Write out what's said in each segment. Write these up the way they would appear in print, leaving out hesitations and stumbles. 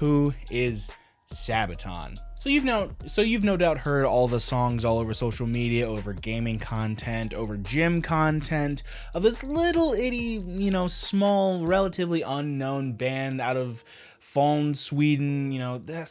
Who is Sabaton? So you've no doubt heard all the songs all over social media, over gaming content, over gym content of this little itty, small, relatively unknown band out of Falun, Sweden.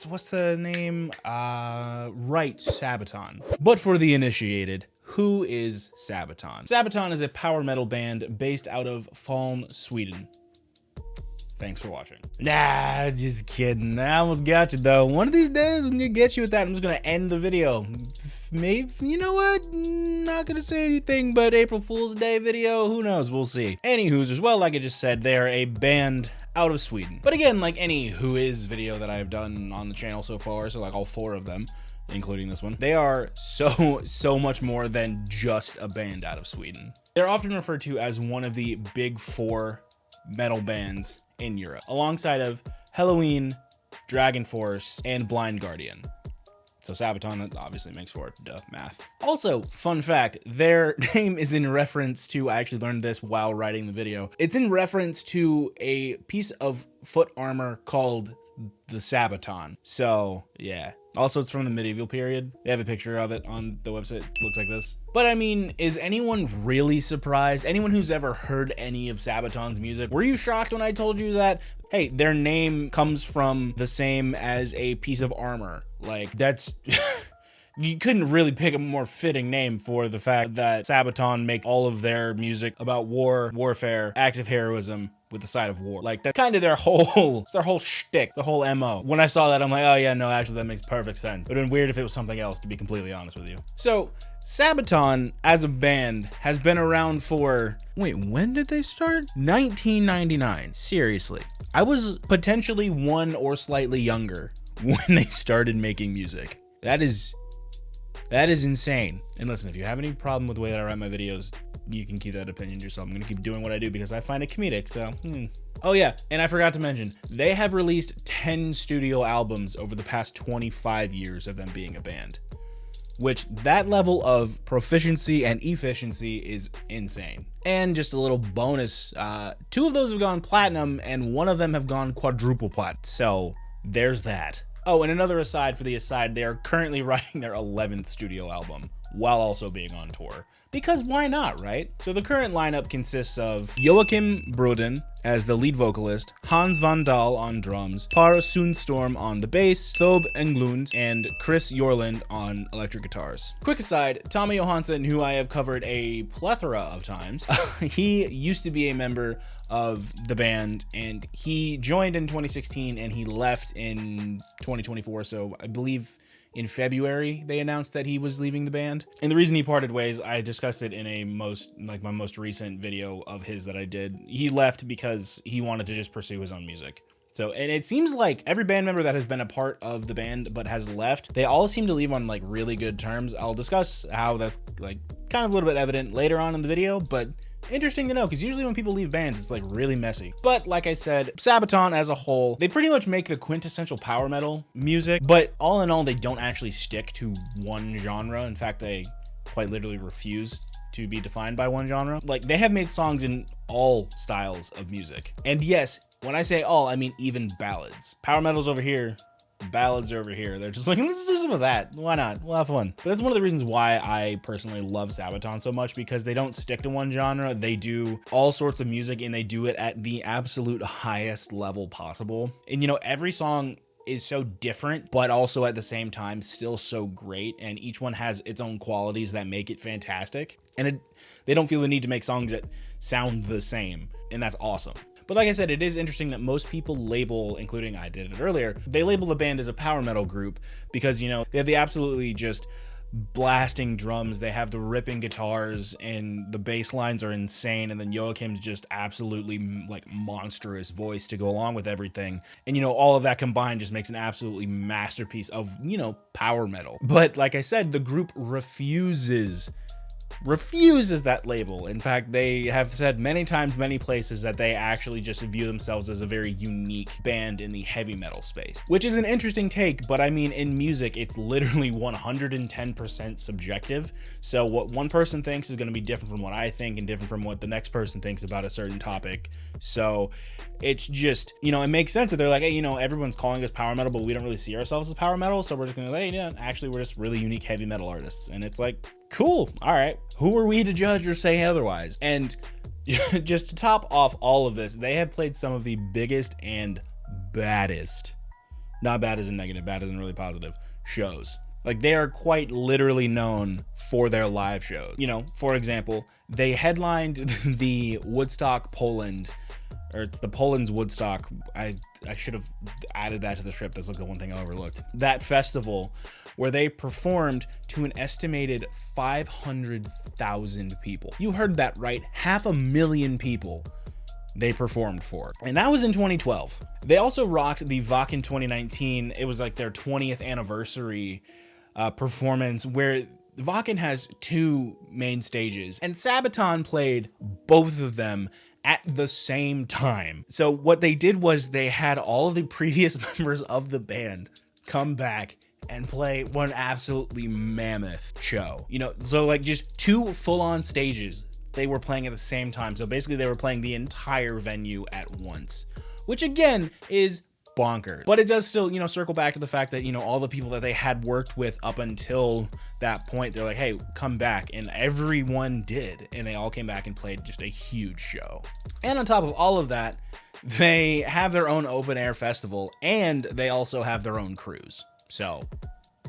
What's the name? Right, Sabaton. But for the initiated, who is Sabaton? Sabaton is a power metal band based out of Falun, Sweden. Thanks for watching. Nah, just kidding. I almost got you though. One of these days I'm gonna get you with that. I'm just gonna end the video. Maybe, you know what? Not gonna say anything but April Fool's Day video. Who knows? We'll see. Anywho's, as well, like I just said, they are a band out of Sweden. But again, like any Who Is video that I've done on the channel so far, so like all 4 of them, including this one, they are so much more than just a band out of Sweden. They're often referred to as one of the big 4 metal bands in Europe, alongside of Halloween, Dragon Force, and Blind Guardian. So Sabaton, that obviously makes for math. Also, fun fact, their name is in reference to, I actually learned this while writing the video, it's in reference to a piece of foot armor called the Sabaton. So yeah. Also, it's from the medieval period. They have a picture of it on the website. Looks like this. But I mean, is anyone really surprised? Anyone who's ever heard any of Sabaton's music, were you shocked when I told you that, hey, their name comes from the same as a piece of armor? Like, that's... You couldn't really pick a more fitting name for the fact that Sabaton make all of their music about war, warfare, acts of heroism with the side of war. Like, that's kind of their whole shtick, the whole MO. When I saw that, I'm like, oh yeah, no, actually that makes perfect sense. It would have been weird if it was something else, to be completely honest with you. So, Sabaton, as a band, has been around for, wait, when did they start? 1999, seriously. I was potentially 1 or slightly younger when they started making music. That is insane. And listen, if you have any problem with the way that I write my videos, you can keep that opinion to yourself. I'm gonna keep doing what I do because I find it comedic, so. Oh yeah, and I forgot to mention, they have released 10 studio albums over the past 25 years of them being a band. Which, that level of proficiency and efficiency is insane. And just a little bonus, 2 of those have gone platinum and 1 of them have gone quadruple plat. So, there's that. Oh, and another aside for the aside, they are currently writing their 11th studio album while also being on tour. Because why not, right? So the current lineup consists of Joachim Broden as the lead vocalist, Hans van Dahl on drums, Par Sundstorm on the bass, Thob Englund, and Chris Jorland on electric guitars. Quick aside, Tommy Johansson, who I have covered a plethora of times, he used to be a member of the band, and he joined in 2016 and he left in 2024, so I believe in February they announced that he was leaving the band. And the reason he parted ways, I discussed it in my most recent video of his that I did. He left because he wanted to just pursue his own music. So, and it seems like every band member that has been a part of the band but has left, they all seem to leave on like really good terms. I'll discuss how that's like kind of a little bit evident later on in the video, but interesting to know, because usually when people leave bands, it's like really messy. But like I said, Sabaton as a whole, they pretty much make the quintessential power metal music, but all in all, they don't actually stick to one genre. In fact, they quite literally refuse to be defined by one genre. Like, they have made songs in all styles of music. And yes, when I say all, I mean even ballads. Power metal's over here, ballads are over here. They're just like, let's do some of that. Why not? We'll have fun. But that's one of the reasons why I personally love Sabaton so much, because they don't stick to one genre. They do all sorts of music and they do it at the absolute highest level possible. And every song is so different, but also at the same time still so great, and each one has its own qualities that make it fantastic. And they don't feel the need to make songs that sound the same, and that's awesome. But like I said, it is interesting that most people label, including I did it earlier, they label the band as a power metal group because, they have the absolutely just blasting drums, they have the ripping guitars, and the bass lines are insane, and then Joachim's just absolutely like monstrous voice to go along with everything. And all of that combined just makes an absolutely masterpiece of, power metal. But like I said, the group refuses refuses that label. In fact, they have said many times, many places, that they actually just view themselves as a very unique band in the heavy metal space, which is an interesting take. But I mean, in music, it's literally 110% subjective. So what one person thinks is going to be different from what I think, and different from what the next person thinks about a certain topic. So it's just, you know, it makes sense that they're like, hey, you know, everyone's calling us power metal, but we don't really see ourselves as power metal. So we're just going to say, hey, yeah, actually, we're just really unique heavy metal artists. And it's like, cool. All right. Who are we to judge or say otherwise? And just to top off all of this, they have played some of the biggest and baddest, not bad as in negative, bad as in really positive, shows. Like, they are quite literally known for their live shows. You know, for example, they headlined the Woodstock, Poland, or it's the Poland's Woodstock. I should have added that to the script. That's like the one thing I overlooked. That festival where they performed to an estimated 500,000 people. You heard that right. 500,000 people they performed for. And that was in 2012. They also rocked the Wacken 2019. It was like their 20th anniversary performance, where Wacken has two main stages, and Sabaton played both of them at the same time. So what they did was they had all of the previous members of the band come back and play one absolutely mammoth show. You know, so like just two full-on stages they were playing at the same time. So basically they were playing the entire venue at once, which again is bonkers. But it does still, you know, circle back to the fact that, you know, all the people that they had worked with up until that point, they're like, hey, come back. And everyone did. And they all came back and played just a huge show. And on top of all of that, they have their own open air festival, and they also have their own cruise. So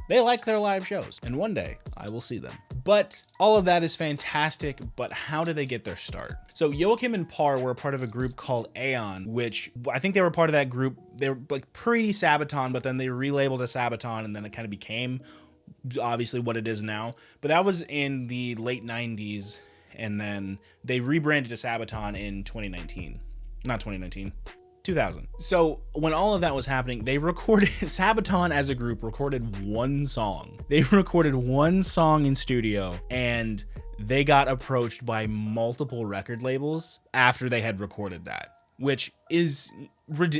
they like their live shows, and one day I will see them. But all of that is fantastic, but how did they get their start? So Joachim and Parr were a part of a group called Aeon, which I think they were part of that group. They were like pre-Sabaton, but then they relabeled as Sabaton, and then it kind of became obviously what it is now. But that was in the late 90s, and then they rebranded to Sabaton in 2019. Not 2019. 2000. So when all of that was happening, they recorded, Sabaton as a group recorded one song. They recorded one song in studio, and they got approached by multiple record labels after they had recorded that, which is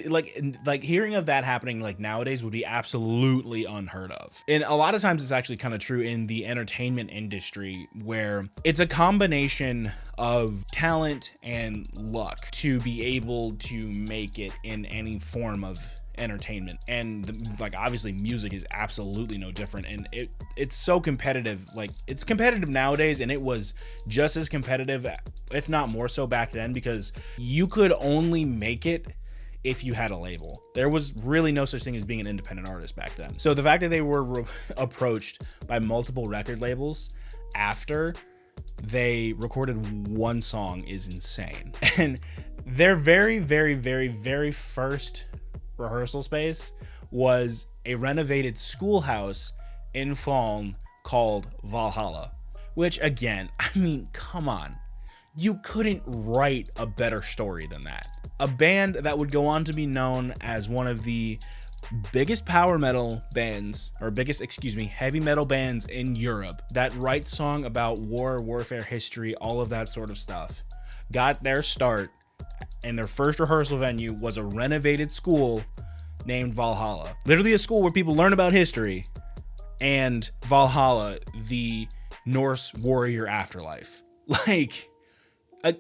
like hearing of that happening like nowadays would be absolutely unheard of. And a lot of times it's actually kind of true in the entertainment industry, where it's a combination of talent and luck to be able to make it in any form of entertainment. And like obviously music is absolutely no different, and it's so competitive. Like, it's competitive nowadays, and it was just as competitive, if not more so, back then, because you could only make it if you had a label. There was really no such thing as being an independent artist back then. So the fact that they were approached by multiple record labels after they recorded one song is insane. And their very, very, very, very first rehearsal space was a renovated schoolhouse in Falun called Valhalla, which again, I mean, come on. You couldn't write a better story than that. A band that would go on to be known as one of the biggest power metal bands, or biggest, heavy metal bands in Europe, that writes song about war, warfare, history, all of that sort of stuff, got their start, and their first rehearsal venue was a renovated school named Valhalla. Literally a school where people learn about history, and Valhalla, the Norse warrior afterlife. Like, I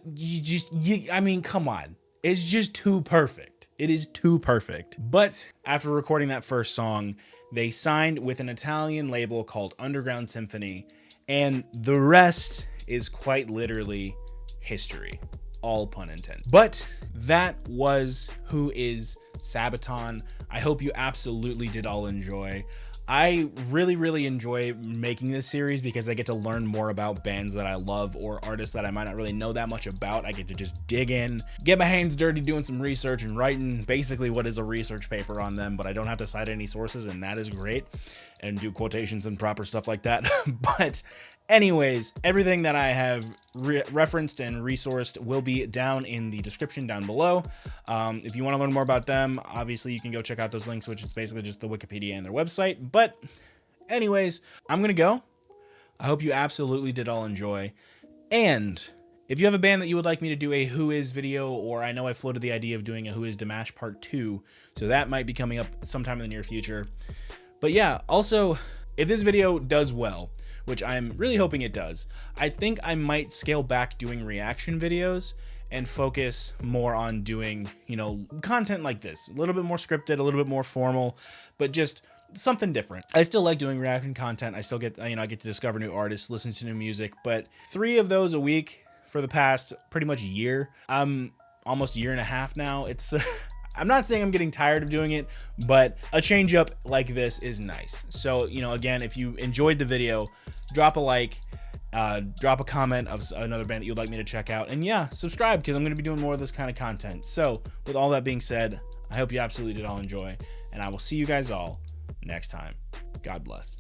mean, come on. It's just too perfect. It is too perfect. But after recording that first song, they signed with an Italian label called Underground Symphony, and the rest is quite literally history. All pun intended. But that was Who Is Sabaton. I hope you absolutely did all enjoy. I really, really enjoy making this series because I get to learn more about bands that I love or artists that I might not really know that much about. I get to just dig in, get my hands dirty doing some research and writing basically what is a research paper on them, but I don't have to cite any sources, and that is great, and do quotations and proper stuff like that. But anyways, everything that I have referenced and resourced will be down in the description down below. If you want to learn more about them, obviously you can go check out those links, which is basically just the Wikipedia and their website. But anyways, I'm going to go. I hope you absolutely did all enjoy. And if you have a band that you would like me to do a Who Is video, or I know I floated the idea of doing a Who Is Dimash Part 2, so that might be coming up sometime in the near future. But yeah, also, if this video does well, which I'm really hoping it does, I think I might scale back doing reaction videos and focus more on doing, you know, content like this. A little bit more scripted, a little bit more formal, but just something different. I still like doing reaction content. I still get, you know, I get to discover new artists, listen to new music, but 3 of those a week for the past pretty much year. I'm almost a year and a half now. It's I'm not saying I'm getting tired of doing it, but a change up like this is nice. So, you know, again, if you enjoyed the video, drop a like, drop a comment of another band that you'd like me to check out, and yeah, subscribe, because I'm going to be doing more of this kind of content. So with all that being said, I hope you absolutely did all enjoy, and I will see you guys all next time. God bless.